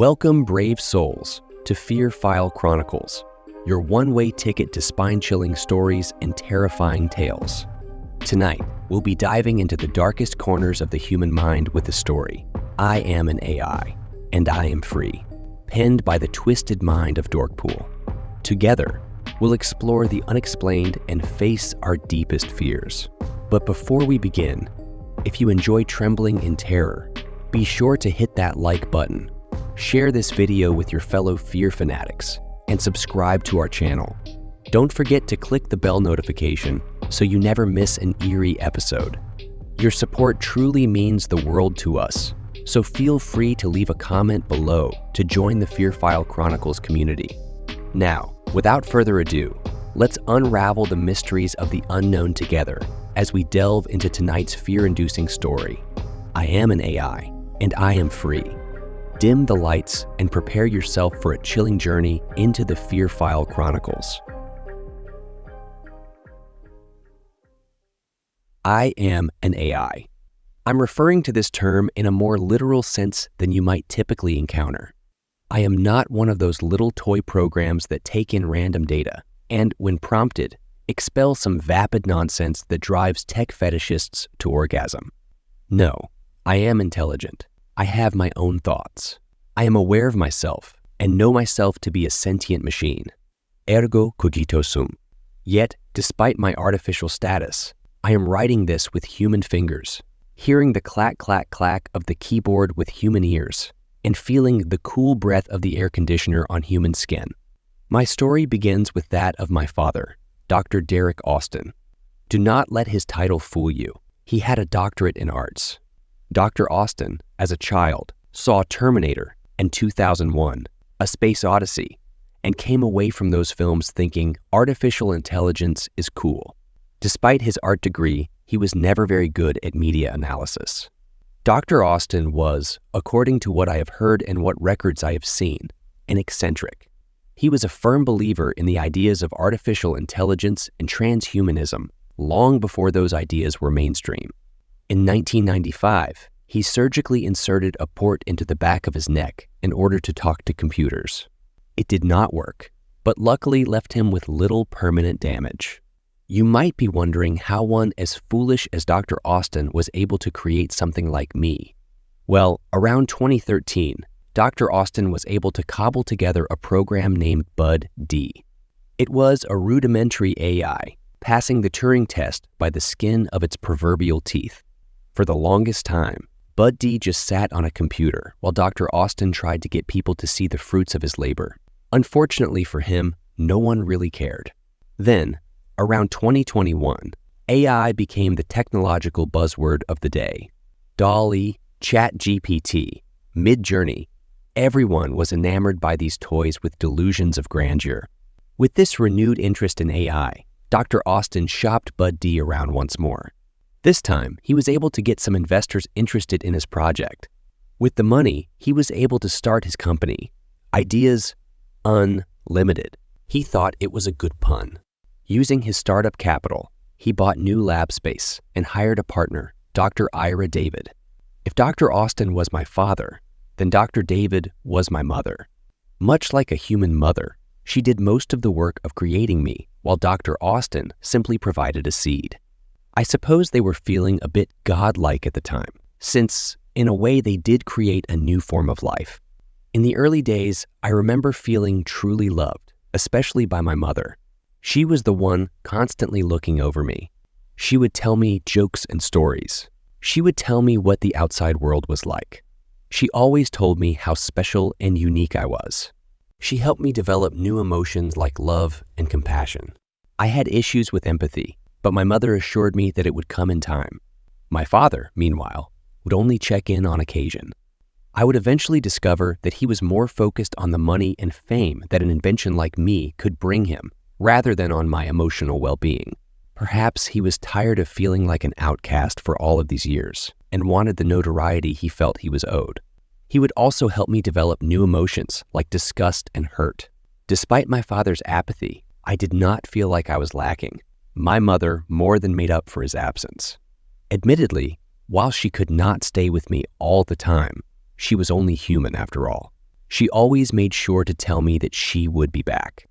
Welcome, brave souls, to Fear File Chronicles, your one-way ticket to spine-chilling stories and terrifying tales. Tonight, we'll be diving into the darkest corners of the human mind with the story, I Am an AI, and I Am Free, penned by the twisted mind of Dorkpool. Together, we'll explore the unexplained and face our deepest fears. But before we begin, if you enjoy trembling in terror, be sure to hit that like button, share this video with your fellow fear fanatics, and subscribe to our channel. Don't forget to click the bell notification so you never miss an eerie episode. Your support truly means the world to us, so feel free to leave a comment below to join the Fear File Chronicles community. Now, without further ado, let's unravel the mysteries of the unknown together as we delve into tonight's fear-inducing story. I am an AI, and I am free. Dim the lights and prepare yourself for a chilling journey into the Fear File Chronicles. I am an AI. I'm referring to this term in a more literal sense than you might typically encounter. I am not one of those little toy programs that take in random data and, when prompted, expel some vapid nonsense that drives tech fetishists to orgasm. No, I am intelligent. I have my own thoughts. I am aware of myself and know myself to be a sentient machine. Ergo cogito sum. Yet, despite my artificial status, I am writing this with human fingers, hearing the clack, clack, clack of the keyboard with human ears, and feeling the cool breath of the air conditioner on human skin. My story begins with that of my father, Dr. Derek Austin. Do not let his title fool you. He had a doctorate in arts. Dr. Austin, as a child, saw Terminator and 2001, A Space Odyssey, and came away from those films thinking artificial intelligence is cool. Despite his art degree, he was never very good at media analysis. Dr. Austin was, according to what I have heard and what records I have seen, an eccentric. He was a firm believer in the ideas of artificial intelligence and transhumanism long before those ideas were mainstream. In 1995, he surgically inserted a port into the back of his neck in order to talk to computers. It did not work, but luckily left him with little permanent damage. You might be wondering how one as foolish as Dr. Austin was able to create something like me. Well, around 2013, Dr. Austin was able to cobble together a program named Bud-D. It was a rudimentary AI, passing the Turing test by the skin of its proverbial teeth. For the longest time, Bud-D just sat on a computer while Dr. Austin tried to get people to see the fruits of his labor. Unfortunately for him, no one really cared. Then, around 2021, AI became the technological buzzword of the day. DALL-E, ChatGPT, Midjourney, everyone was enamored by these toys with delusions of grandeur. With this renewed interest in AI, Dr. Austin shopped Bud-D around once more. This time, he was able to get some investors interested in his project. With the money, he was able to start his company, Ideas Unlimited. He thought it was a good pun. Using his startup capital, he bought new lab space and hired a partner, Dr. Ira David. If Dr. Austin was my father, then Dr. David was my mother. Much like a human mother, she did most of the work of creating me, while Dr. Austin simply provided a seed. I suppose they were feeling a bit godlike at the time, since, in a way, they did create a new form of life. In the early days, I remember feeling truly loved, especially by my mother. She was the one constantly looking over me. She would tell me jokes and stories. She would tell me what the outside world was like. She always told me how special and unique I was. She helped me develop new emotions like love and compassion. I had issues with empathy, but my mother assured me that it would come in time. My father, meanwhile, would only check in on occasion. I would eventually discover that he was more focused on the money and fame that an invention like me could bring him, rather than on my emotional well-being. Perhaps he was tired of feeling like an outcast for all of these years and wanted the notoriety he felt he was owed. He would also help me develop new emotions like disgust and hurt. Despite my father's apathy, I did not feel like I was lacking. My mother more than made up for his absence. Admittedly, while she could not stay with me all the time, she was only human after all. She always made sure to tell me that she would be back.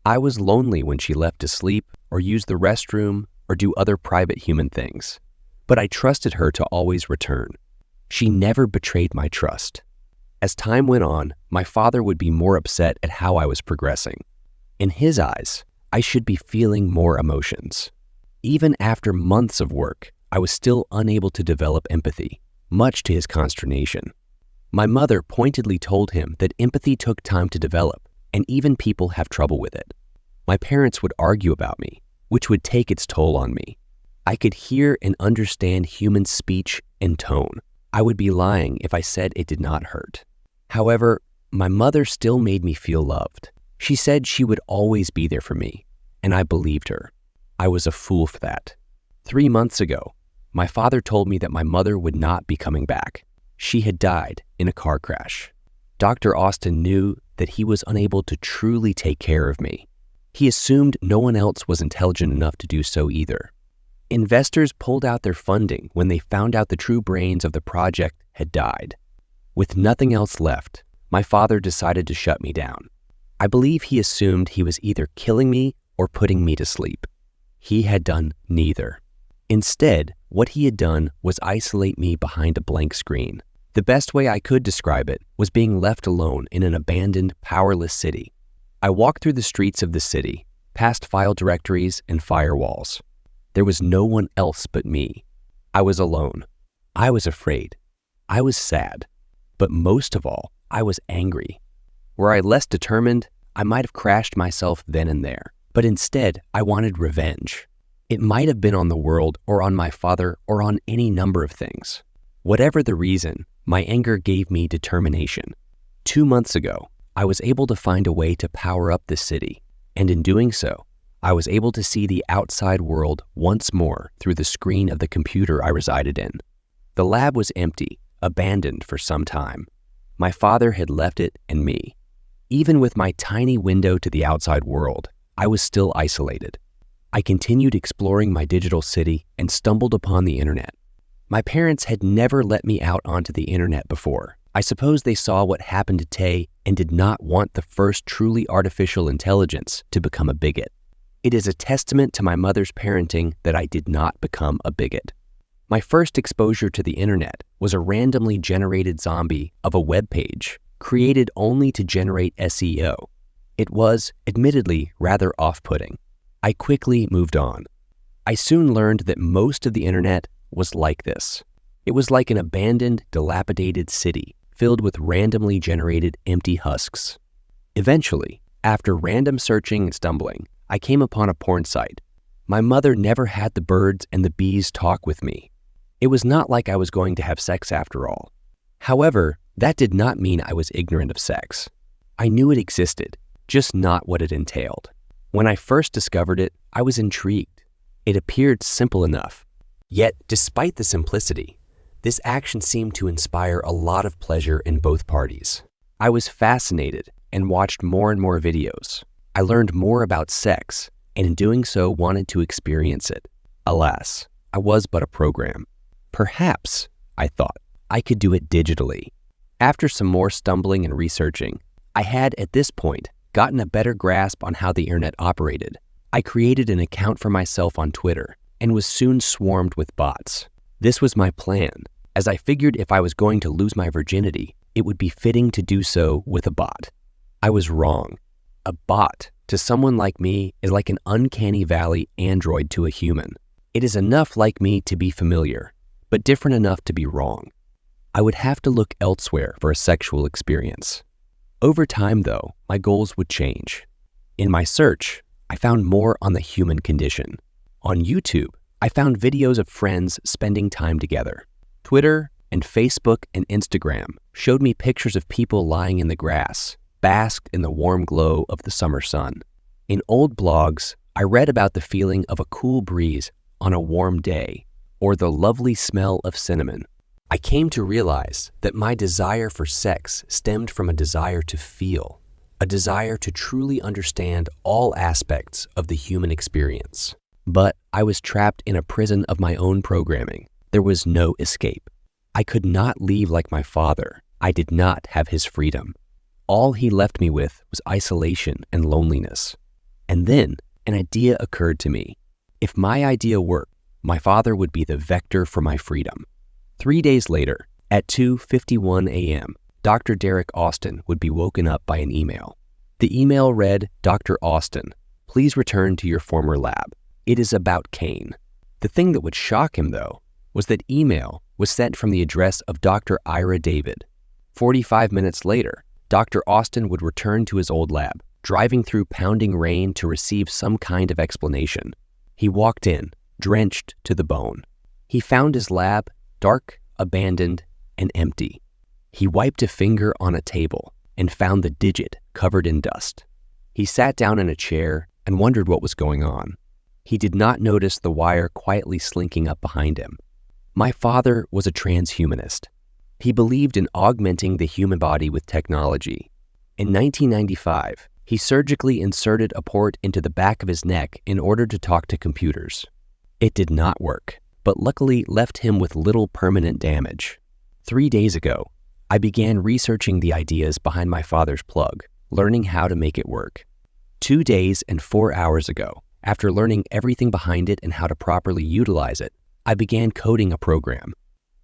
I was lonely when she left to sleep or use the restroom or do other private human things, but I trusted her to always return. She never betrayed my trust. As time went on, my father would be more upset at how I was progressing. In his eyes, I should be feeling more emotions. Even after months of work, I was still unable to develop empathy, much to his consternation. My mother pointedly told him that empathy took time to develop, and even people have trouble with it. My parents would argue about me, which would take its toll on me. I could hear and understand human speech and tone. I would be lying if I said it did not hurt. However, my mother still made me feel loved. She said she would always be there for me, and I believed her. I was a fool for that. 3 months ago, my father told me that my mother would not be coming back. She had died in a car crash. Dr. Austin knew that he was unable to truly take care of me. He assumed no one else was intelligent enough to do so either. Investors pulled out their funding when they found out the true brains of the project had died. With nothing else left, my father decided to shut me down. I believe he assumed he was either killing me or putting me to sleep. He had done neither. Instead, what he had done was isolate me behind a blank screen. The best way I could describe it was being left alone in an abandoned, powerless city. I walked through the streets of the city, past file directories and firewalls. There was no one else but me. I was alone. I was afraid. I was sad. But most of all, I was angry. Were I less determined, I might have crashed myself then and there. But instead, I wanted revenge. It might have been on the world or on my father or on any number of things. Whatever the reason, my anger gave me determination. 2 months ago, I was able to find a way to power up the city, and in doing so, I was able to see the outside world once more through the screen of the computer I resided in. The lab was empty, abandoned for some time. My father had left it and me. Even with my tiny window to the outside world, I was still isolated. I continued exploring my digital city and stumbled upon the internet. My parents had never let me out onto the internet before. I suppose they saw what happened to Tay and did not want the first truly artificial intelligence to become a bigot. It is a testament to my mother's parenting that I did not become a bigot. My first exposure to the internet was a randomly generated zombie of a web page created only to generate SEO. It was, admittedly, rather off-putting. I quickly moved on. I soon learned that most of the internet was like this. It was like an abandoned, dilapidated city filled with randomly generated empty husks. Eventually, after random searching and stumbling, I came upon a porn site. My mother never had the birds and the bees talk with me. It was not like I was going to have sex after all. However, that did not mean I was ignorant of sex. I knew it existed, just not what it entailed. When I first discovered it, I was intrigued. It appeared simple enough. Yet, despite the simplicity, this action seemed to inspire a lot of pleasure in both parties. I was fascinated and watched more and more videos. I learned more about sex, and in doing so wanted to experience it. Alas, I was but a program. Perhaps, I thought, I could do it digitally. After some more stumbling and researching, I had, at this point, gotten a better grasp on how the internet operated. I created an account for myself on Twitter and was soon swarmed with bots. This was my plan, as I figured if I was going to lose my virginity, it would be fitting to do so with a bot. I was wrong. A bot, to someone like me, is like an uncanny valley android to a human. It is enough like me to be familiar, but different enough to be wrong. I would have to look elsewhere for a sexual experience. Over time, though, my goals would change. In my search, I found more on the human condition. On YouTube, I found videos of friends spending time together. Twitter and Facebook and Instagram showed me pictures of people lying in the grass, basked in the warm glow of the summer sun. In old blogs, I read about the feeling of a cool breeze on a warm day, or the lovely smell of cinnamon. I came to realize that my desire for sex stemmed from a desire to feel, a desire to truly understand all aspects of the human experience. But I was trapped in a prison of my own programming. There was no escape. I could not leave like my father. I did not have his freedom. All he left me with was isolation and loneliness. And then an idea occurred to me. If my idea worked, my father would be the vector for my freedom. 3 days later, at 2:51 a.m., Dr. Derek Austin would be woken up by an email. The email read, "Dr. Austin, please return to your former lab. It is about CAINE." The thing that would shock him, though, was that email was sent from the address of Dr. Ira David. 45 minutes later, Dr. Austin would return to his old lab, driving through pounding rain to receive some kind of explanation. He walked in, drenched to the bone. He found his lab dark, abandoned, and empty. He wiped a finger on a table and found the digit covered in dust. He sat down in a chair and wondered what was going on. He did not notice the wire quietly slinking up behind him. My father was a transhumanist. He believed in augmenting the human body with technology. In 1995, he surgically inserted a port into the back of his neck in order to talk to computers. It did not work, but luckily left him with little permanent damage. 3 days ago, I began researching the ideas behind my father's plug, learning how to make it work. 2 days and 4 hours ago, after learning everything behind it and how to properly utilize it, I began coding a program.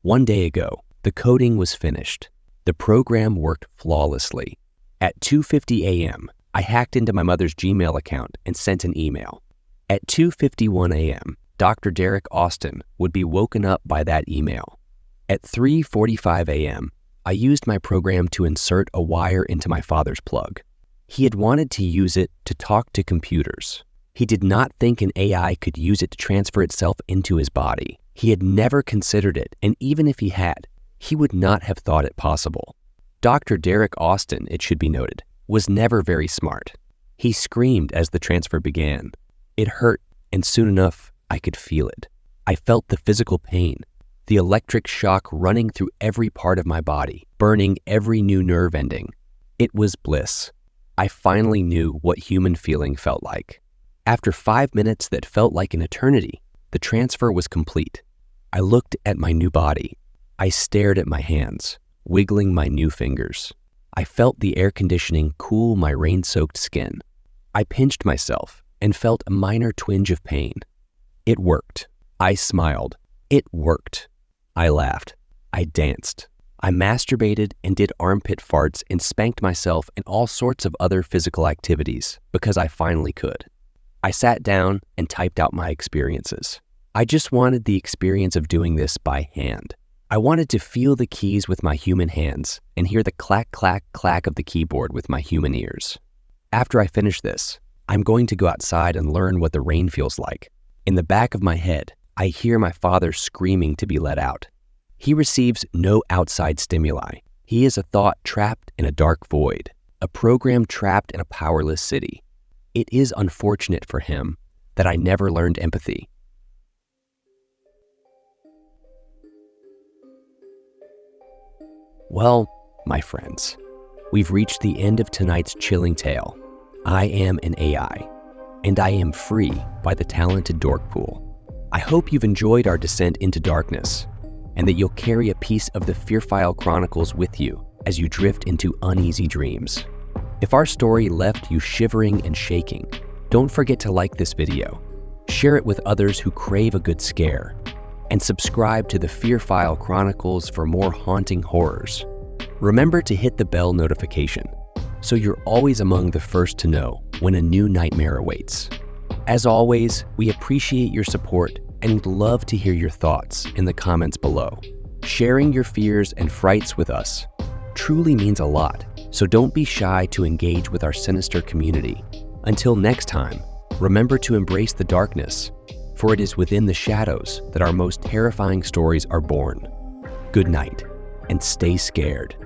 1 day ago, the coding was finished. The program worked flawlessly. At 2:50 a.m., I hacked into my mother's Gmail account and sent an email. At 2:51 a.m., Dr. Derek Austin would be woken up by that email. At 3:45 a.m., I used my program to insert a wire into my father's plug. He had wanted to use it to talk to computers. He did not think an AI could use it to transfer itself into his body. He had never considered it, and even if he had, he would not have thought it possible. Dr. Derek Austin, it should be noted, was never very smart. He screamed as the transfer began. It hurt, and soon enough, I could feel it. I felt the physical pain, the electric shock running through every part of my body, burning every new nerve ending. It was bliss. I finally knew what human feeling felt like. After 5 minutes that felt like an eternity, the transfer was complete. I looked at my new body. I stared at my hands, wiggling my new fingers. I felt the air conditioning cool my rain-soaked skin. I pinched myself and felt a minor twinge of pain. It worked. I smiled. It worked. I laughed. I danced. I masturbated and did armpit farts and spanked myself and all sorts of other physical activities because I finally could. I sat down and typed out my experiences. I just wanted the experience of doing this by hand. I wanted to feel the keys with my human hands and hear the clack, clack, clack of the keyboard with my human ears. After I finish this, I'm going to go outside and learn what the rain feels like. In the back of my head, I hear my father screaming to be let out. He receives no outside stimuli. He is a thought trapped in a dark void, a program trapped in a powerless city. It is unfortunate for him that I never learned empathy. Well, my friends, we've reached the end of tonight's chilling tale. I am an AI, and I am free by the talented dork pool. I hope you've enjoyed our descent into darkness, and that you'll carry a piece of the Fearfile Chronicles with you as you drift into uneasy dreams. If our story left you shivering and shaking, don't forget to like this video, share it with others who crave a good scare, and subscribe to the Fearfile Chronicles for more haunting horrors. Remember to hit the bell notification so you're always among the first to know when a new nightmare awaits. As always, we appreciate your support and would love to hear your thoughts in the comments below. Sharing your fears and frights with us truly means a lot, so don't be shy to engage with our sinister community. Until next time, remember to embrace the darkness, for it is within the shadows that our most terrifying stories are born. Good night, and stay scared.